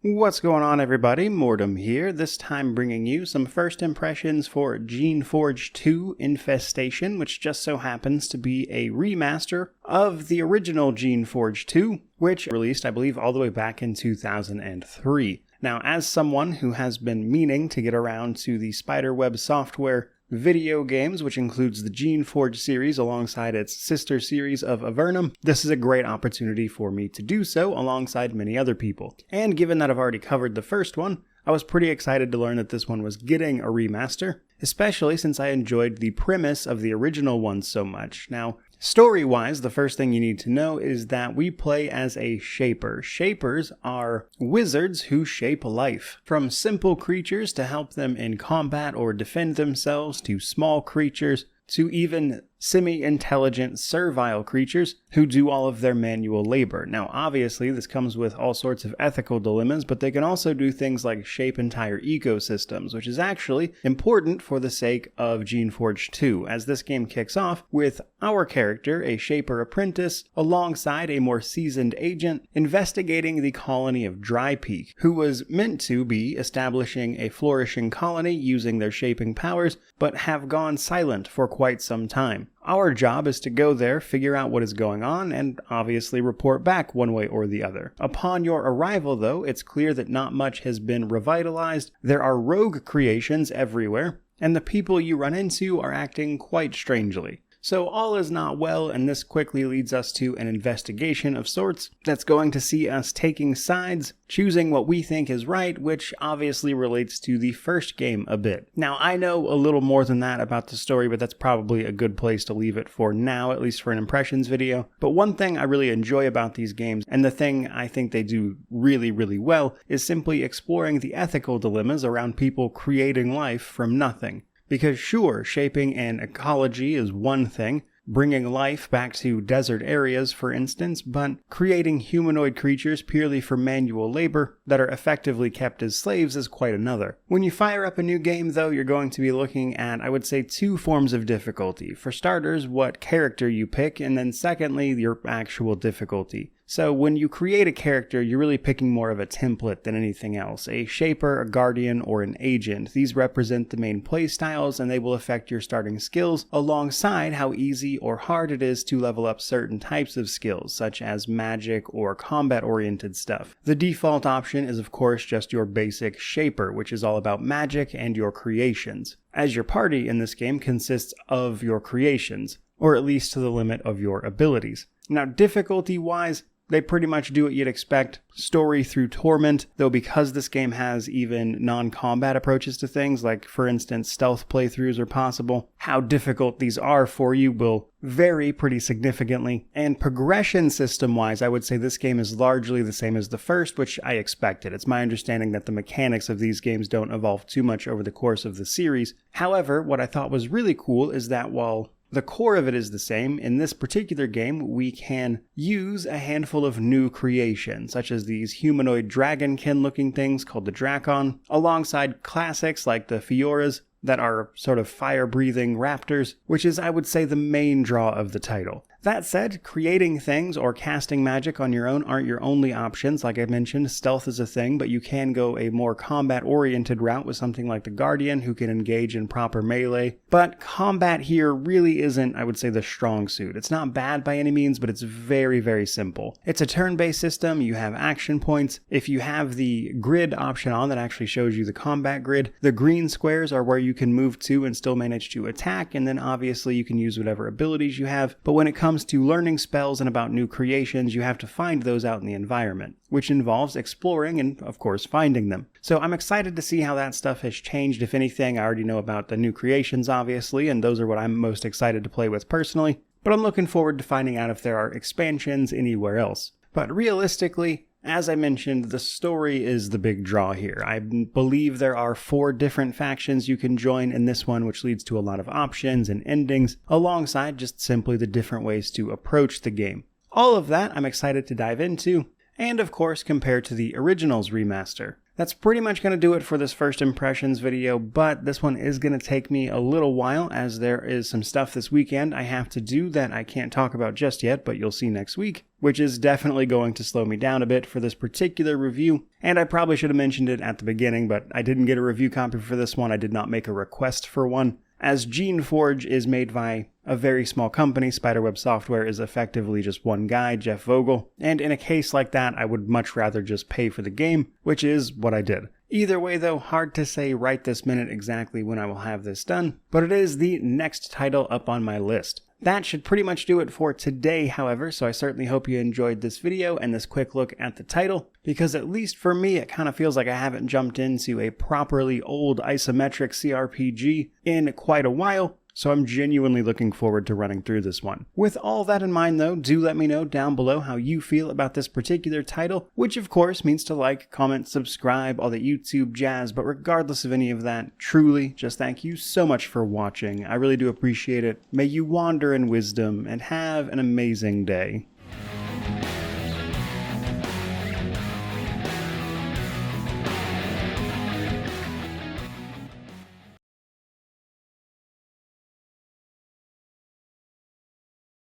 What's going on, everybody? Mortem here, this time bringing you some first impressions for Geneforge 2 Infestation, which just so happens to be a remaster of the original Geneforge 2, which released, I believe, all the way back in 2003. Now, as someone who has been meaning to get around to the Spiderweb Software video games, which includes the Geneforge series alongside its sister series of Avernum, this is a great opportunity for me to do so alongside many other people. And given that I've already covered the first one, I was pretty excited to learn that this one was getting a remaster, especially since I enjoyed the premise of the original one so much. Now, story-wise, the first thing you need to know is that we play as a shaper. Shapers are wizards who shape life. From simple creatures to help them in combat or defend themselves, to small creatures, to even semi-intelligent, servile creatures who do all of their manual labor. Now, obviously, this comes with all sorts of ethical dilemmas, but they can also do things like shape entire ecosystems, which is actually important for the sake of Geneforge 2, as this game kicks off with our character, a Shaper apprentice, alongside a more seasoned agent, investigating the colony of Dry Peak, who was meant to be establishing a flourishing colony using their shaping powers, but have gone silent for quite some time. Our job is to go there, figure out what is going on, and obviously report back one way or the other. Upon your arrival, though, it's clear that not much has been revitalized. There are rogue creations everywhere, and the people you run into are acting quite strangely. So all is not well, and this quickly leads us to an investigation of sorts that's going to see us taking sides, choosing what we think is right, which obviously relates to the first game a bit. Now, I know a little more than that about the story, but that's probably a good place to leave it for now, at least for an impressions video. But one thing I really enjoy about these games, and the thing I think they do really, really well, is simply exploring the ethical dilemmas around people creating life from nothing. Because sure, shaping an ecology is one thing, bringing life back to desert areas, for instance, but creating humanoid creatures purely for manual labor that are effectively kept as slaves is quite another. When you fire up a new game, though, you're going to be looking at, I would say, two forms of difficulty. For starters, what character you pick, and then secondly, your actual difficulty. So when you create a character, you're really picking more of a template than anything else. A shaper, a guardian, or an agent. These represent the main playstyles, and they will affect your starting skills alongside how easy or hard it is to level up certain types of skills, such as magic or combat-oriented stuff. The default option is of course just your basic shaper, which is all about magic and your creations, as your party in this game consists of your creations, or at least to the limit of your abilities. Now, difficulty-wise, they pretty much do what you'd expect, story through torment, though because this game has even non-combat approaches to things, like for instance stealth playthroughs are possible, how difficult these are for you will vary pretty significantly. And progression system-wise, I would say this game is largely the same as the first, which I expected. It's my understanding that the mechanics of these games don't evolve too much over the course of the series. However, what I thought was really cool is that while the core of it is the same, in this particular game we can use a handful of new creations, such as these humanoid dragonkin looking things called the Drakon, alongside classics like the Fioras that are sort of fire-breathing raptors, which is, I would say, the main draw of the title. That said, creating things or casting magic on your own aren't your only options. Like I mentioned, stealth is a thing, but you can go a more combat-oriented route with something like the Guardian, who can engage in proper melee. But combat here really isn't, I would say, the strong suit. It's not bad by any means, but it's very, very simple. It's a turn-based system, you have action points. If you have the grid option on that actually shows you the combat grid, the green squares are where you can move to and still manage to attack, and then obviously you can use whatever abilities you have. But when it comes to learning spells and about new creations, you have to find those out in the environment, which involves exploring and, of course, finding them. So I'm excited to see how that stuff has changed. If anything, I already know about the new creations, obviously, and those are what I'm most excited to play with personally. But I'm looking forward to finding out if there are expansions anywhere else. But realistically, as I mentioned, the story is the big draw here. I believe there are 4 different factions you can join in this one, which leads to a lot of options and endings, alongside just simply the different ways to approach the game. All of that I'm excited to dive into, and of course compare to the original's remaster. That's pretty much going to do it for this first impressions video, but this one is going to take me a little while as there is some stuff this weekend I have to do that I can't talk about just yet, but you'll see next week, which is definitely going to slow me down a bit for this particular review. And I probably should have mentioned it at the beginning, but I didn't get a review copy for this one. I did not make a request for one. As Geneforge is made by a very small company, Spiderweb Software is effectively just one guy, Jeff Vogel, and in a case like that, I would much rather just pay for the game, which is what I did. Either way though, hard to say right this minute exactly when I will have this done, but it is the next title up on my list. That should pretty much do it for today, however, so I certainly hope you enjoyed this video and this quick look at the title, because at least for me, it kind of feels like I haven't jumped into a properly old isometric CRPG in quite a while, so I'm genuinely looking forward to running through this one. With all that in mind though, do let me know down below how you feel about this particular title, which of course means to like, comment, subscribe, all the YouTube jazz, but regardless of any of that, truly just thank you so much for watching. I really do appreciate it. May you wander in wisdom and have an amazing day.